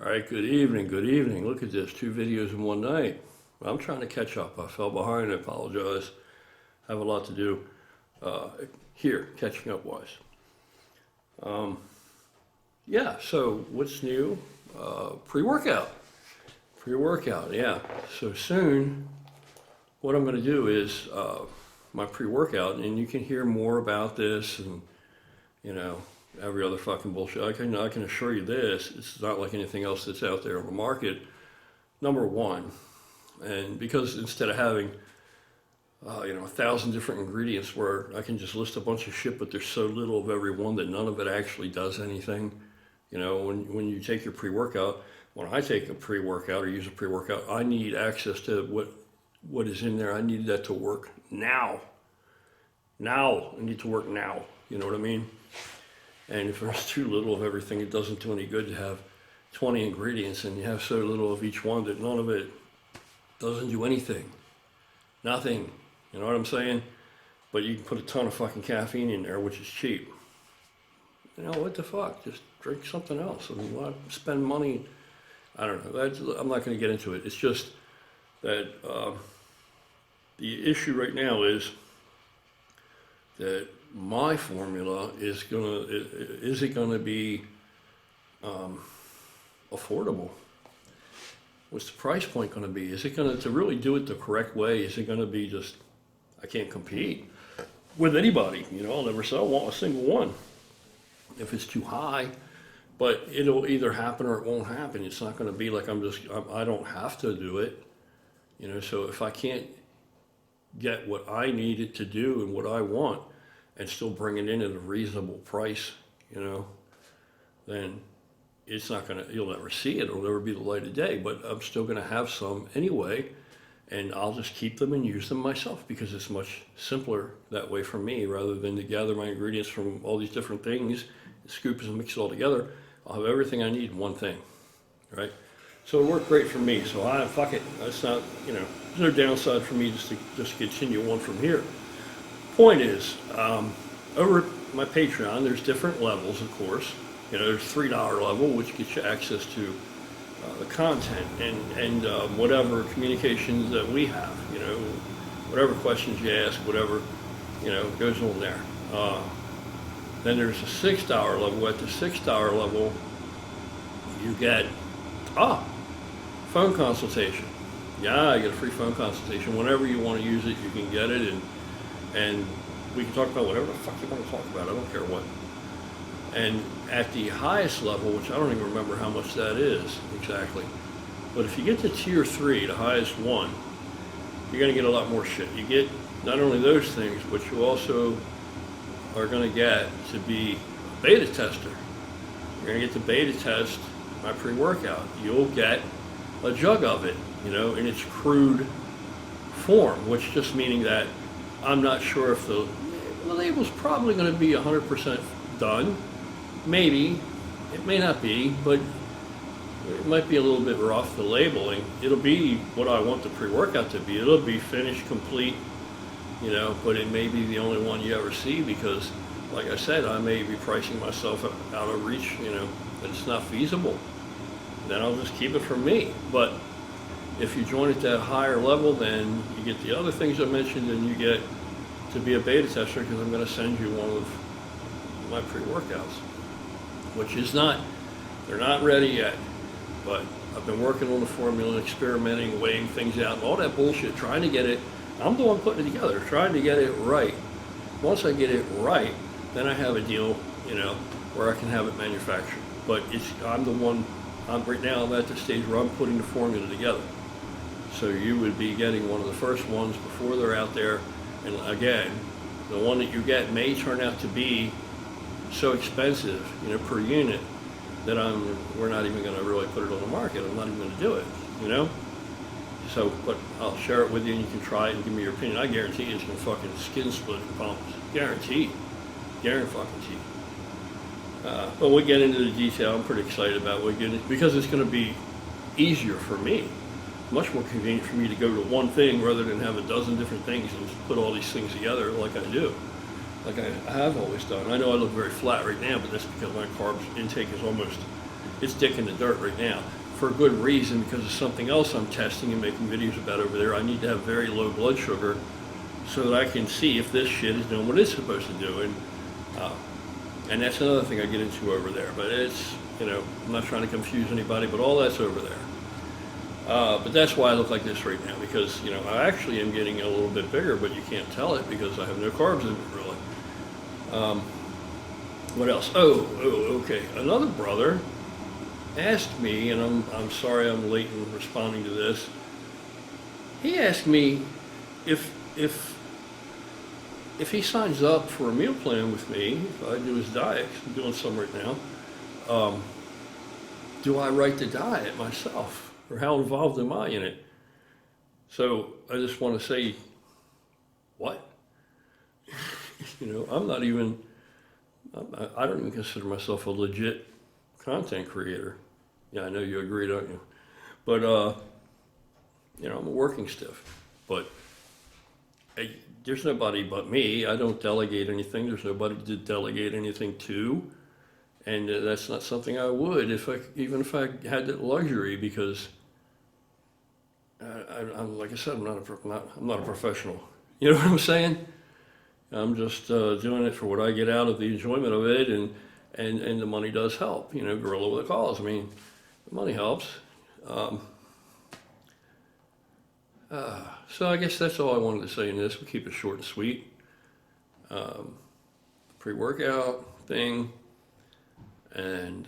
All right, good evening, good evening. Look at this, 2 videos in one night. I'm trying to catch up. I fell behind, I apologize. I have a lot to do here, catching up wise. Yeah, so what's new? Pre-workout. Pre-workout, yeah. So soon, what I'm going to do is my pre-workout, and you can hear more about this and, every other fucking bullshit. I can assure you this, it's not like anything else that's out there on the market. Number one, and because instead of having 1,000 different ingredients where I can just list a bunch of shit, but there's so little of every one that none of it actually does anything. When you take your pre-workout, when I take a pre-workout or use a pre-workout, I need access to what is in there. I need that to work now. I need to work now. You know what I mean? And if there's too little of everything, it doesn't do any good to have 20 ingredients and you have so little of each one that none of it doesn't do anything. Nothing. You know what I'm saying? But you can put a ton of fucking caffeine in there, which is cheap. What the fuck? Just drink something else. I mean, why spend money? I don't know. I'm not going to get into it. It's just that the issue right now is that my formula is it gonna be affordable? What's the price point gonna be? Is it gonna, to really do it the correct way, is it gonna be just, I can't compete with anybody, I'll never sell a single one if it's too high, but it'll either happen or it won't happen. It's not gonna be like I don't have to do it, so if I can't get what I need it to do and what I want, and still bring it in at a reasonable price, then it's not you'll never see it, it'll never be the light of day, but I'm still gonna have some anyway, and I'll just keep them and use them myself because it's much simpler that way for me rather than to gather my ingredients from all these different things, scoop and mix it all together. I'll have everything I need in one thing, right? So it worked great for me, so fuck it. That's not, there's no downside for me just continue on from here. Point is, over at my Patreon, there's different levels, of course. There's $3 level, which gets you access to the content and whatever communications that we have. Whatever questions you ask, whatever, goes on there. Then there's a $6 level. At the $6 level, you get phone consultation. Yeah, you get a free phone consultation. Whenever you want to use it, you can get it, and we can talk about whatever the fuck you want to talk about. I don't care what. And at the highest level, which I don't even remember how much that is exactly, but if you get to tier 3, the highest one, you're going to get a lot more shit. You get not only those things, but you also are going to get to be a beta tester. You're going to get to beta test my pre-workout. You'll get a jug of it, in its crude form, which just meaning that I'm not sure if the label's probably going to be 100% done. Maybe. It may not be, but it might be a little bit rough, the labeling. It'll be what I want the pre-workout to be. It'll be finished, complete, but it may be the only one you ever see because, like I said, I may be pricing myself out of reach, that it's not feasible. Then I'll just keep it for me. But if you join at that higher level, then you get the other things I mentioned and you get to be a beta tester because I'm going to send you one of my pre-workouts, which is they're not ready yet, but I've been working on the formula, experimenting, weighing things out, and all that bullshit, trying to get it. I'm the one putting it together, trying to get it right. Once I get it right, then I have a deal, where I can have it manufactured. But right now I'm at the stage where I'm putting the formula together. So you would be getting one of the first ones before they're out there. And again, the one that you get may turn out to be so expensive, per unit, that we're not even going to really put it on the market. I'm not even going to do it, So, but I'll share it with you and you can try it and give me your opinion. I guarantee it's going to fucking skin splitting pumps. Guaranteed. Guarantee. But we'll get into the detail. I'm pretty excited about it because it's going to be easier for me. Much more convenient for me to go to one thing rather than have a dozen different things and put all these things together like I do. like I have always done. I know I look very flat right now, but that's because my carb intake is almost it's dick in the dirt right now for a good reason, because of something else I'm testing and making videos about over there. I need to have very low blood sugar so that I can see if this shit is doing what it's supposed to do. And that's another thing I get into over there. But it's, I'm not trying to confuse anybody, but all that's over there. But that's why I look like this right now, because, I actually am getting a little bit bigger, but you can't tell it because I have no carbs in it, really. What else? Okay. Another brother asked me, and I'm sorry I'm late in responding to this. He asked me if he signs up for a meal plan with me, if I do his diet, 'cause I'm doing some right now, do I write the diet myself? Or how involved am I in it? So I just want to say, what? I'm not even, I don't even consider myself a legit content creator. Yeah, I know you agree, don't you? But, I'm a working stiff. But there's nobody but me. I don't delegate anything. There's nobody to delegate anything to. And that's not something I would, even if I had that luxury, because I'm like I said, I'm not a professional. You know what I'm saying? I'm just doing it for what I get out of the enjoyment of it, and the money does help. Gorilla with a cause. I mean, the money helps. So I guess that's all I wanted to say in this. We'll keep it short and sweet. Pre-workout thing. And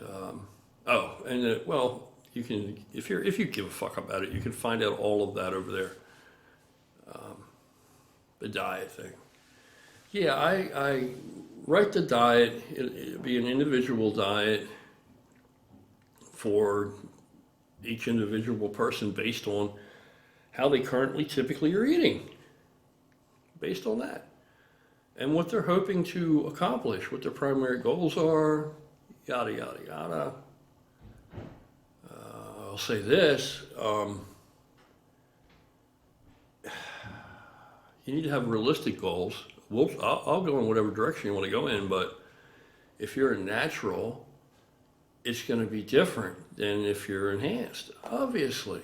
you can, if you give a fuck about it, you can find out all of that over there. The diet thing. Yeah, I write the diet. It'll be an individual diet for each individual person based on how they currently typically are eating. Based on that. And what they're hoping to accomplish, what their primary goals are. Yada, yada, yada. I'll say this. You need to have realistic goals. I'll go in whatever direction you want to go in, but if you're a natural, it's going to be different than if you're enhanced. Obviously.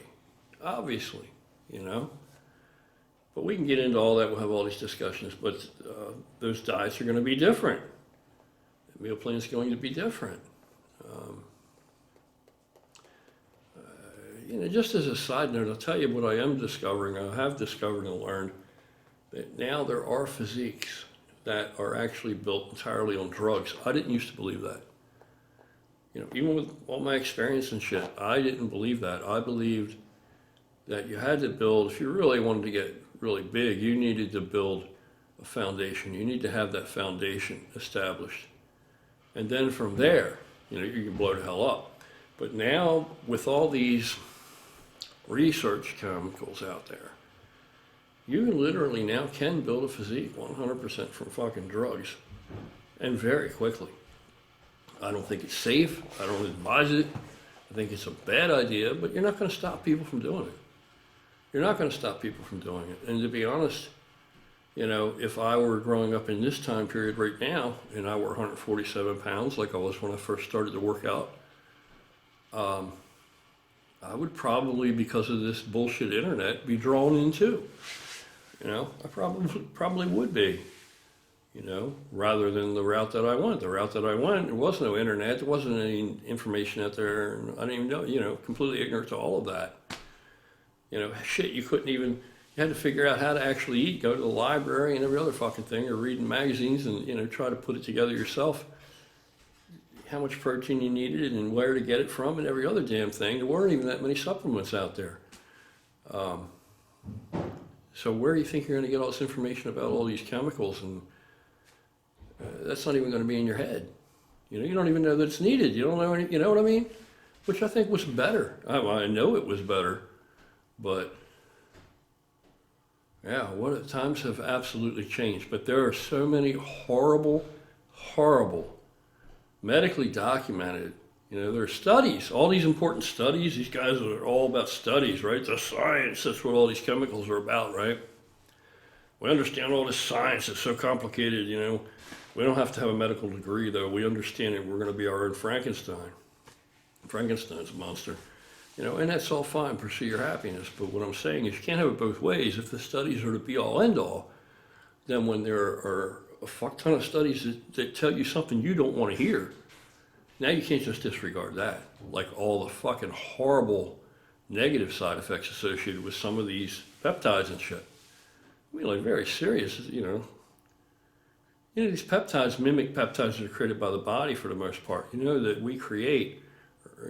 But we can get into all that. We'll have all these discussions, but those diets are going to be different. The meal plan is going to be different. Just as a side note, I'll tell you what I am discovering. I have discovered and learned that now there are physiques that are actually built entirely on drugs. I didn't used to believe that. Even with all my experience and shit, I didn't believe that. I believed that you had to build, if you really wanted to get really big, you needed to build a foundation. You need to have that foundation established. And then from there, you can blow the hell up. But now, with all these research chemicals out there, you literally now can build a physique 100% from fucking drugs, and very quickly. I don't think it's safe. I don't advise it. I think it's a bad idea, but you're not going to stop people from doing it. You're not going to stop people from doing it. And to be honest, if I were growing up in this time period right now, and I were 147 pounds like I was when I first started to work out, I would probably, because of this bullshit internet, be drawn in too. I probably would be, rather than the route that I went. The route that I went, there was no internet, there wasn't any information out there, and I didn't even know, completely ignorant to all of that. Shit, you couldn't even, you had to figure out how to actually eat, go to the library and every other fucking thing, or reading magazines and, try to put it together yourself. How much protein you needed and where to get it from and every other damn thing. There weren't even that many supplements out there. So where do you think you're going to get all this information about all these chemicals? And that's not even going to be in your head. You don't even know that it's needed. You don't know any, you know what I mean? Which I think was better. I know it was better. But yeah, times have absolutely changed. But there are so many horrible, medically documented, there are studies, all these important studies. These guys are all about studies, right? The science, that's what all these chemicals are about, right? We understand all this science. It's so complicated, We don't have to have a medical degree, though. We understand it. We're going to be our own Frankenstein. Frankenstein's a monster. You know, and that's all fine, pursue your happiness. But what I'm saying is you can't have it both ways. If the studies are the be-all, end-all, then when there are a fuck ton of studies that tell you something you don't want to hear, now you can't just disregard that. Like all the fucking horrible negative side effects associated with some of these peptides and shit. I mean, like very serious, you know. You know, these peptides mimic peptides that are created by the body for the most part. You know that we create,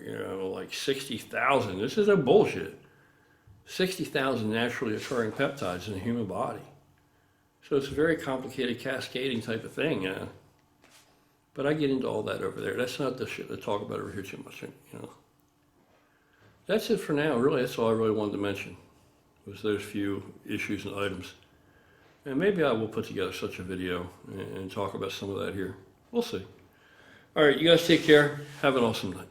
you know, like 60,000, this is no bullshit, 60,000 naturally occurring peptides in the human body. So it's a very complicated cascading type of thing, yeah. But I get into all that over there. That's not the shit I talk about over here too much, you know. That's it for now, really. That's all I really wanted to mention, was those few issues and items. And maybe I will put together such a video and talk about some of that here. We'll see. All right, you guys take care. Have an awesome night.